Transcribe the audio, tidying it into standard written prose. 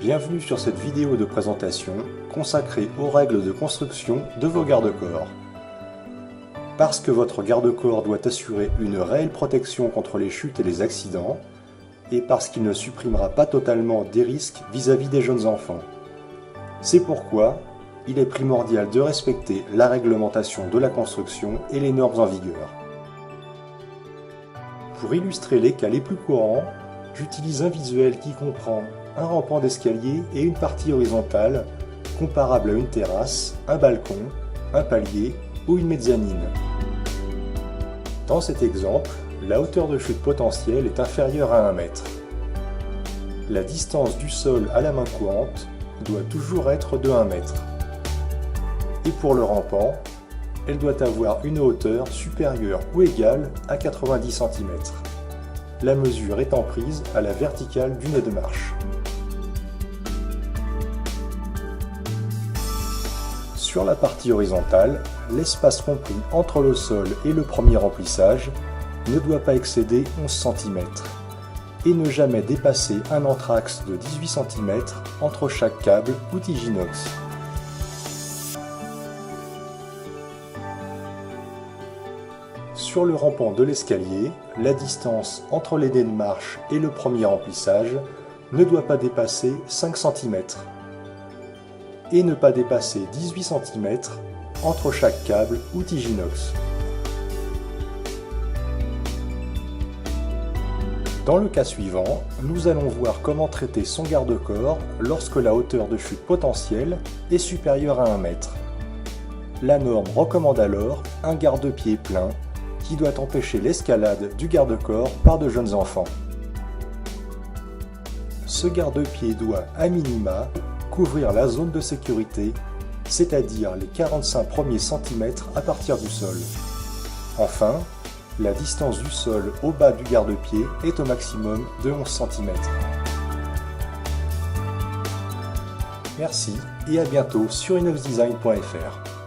Bienvenue sur cette vidéo de présentation consacrée aux règles de construction de vos garde-corps. Parce que votre garde-corps doit assurer une réelle protection contre les chutes et les accidents, et parce qu'il ne supprimera pas totalement des risques vis-à-vis des jeunes enfants. C'est pourquoi il est primordial de respecter la réglementation de la construction et les normes en vigueur. Pour illustrer les cas les plus courants, j'utilise un visuel qui comprend un rampant d'escalier et une partie horizontale, comparable à une terrasse, un balcon, un palier ou une mezzanine. Dans cet exemple, la hauteur de chute potentielle est inférieure à 1 mètre. La distance du sol à la main courante doit toujours être de 1 mètre. Et pour le rampant, elle doit avoir une hauteur supérieure ou égale à 90 cm. La mesure étant prise à la verticale du nez de marche. Sur la partie horizontale, l'espace compris entre le sol et le premier remplissage ne doit pas excéder 11 cm et ne jamais dépasser un entraxe de 18 cm entre chaque câble ou tige inox. Sur le rampant de l'escalier, la distance entre les nez de marche et le premier remplissage ne doit pas dépasser 5 cm et ne pas dépasser 18 cm entre chaque câble ou tige inox. Dans le cas suivant, nous allons voir comment traiter son garde-corps lorsque la hauteur de chute potentielle est supérieure à 1 mètre. La norme recommande alors un garde-pied plein qui doit empêcher l'escalade du garde-corps par de jeunes enfants. Ce garde-pied doit, à minima, couvrir la zone de sécurité, c'est-à-dire les 45 premiers centimètres à partir du sol. Enfin, la distance du sol au bas du garde-pied est au maximum de 11 cm. Merci et à bientôt sur inoxdesign.fr.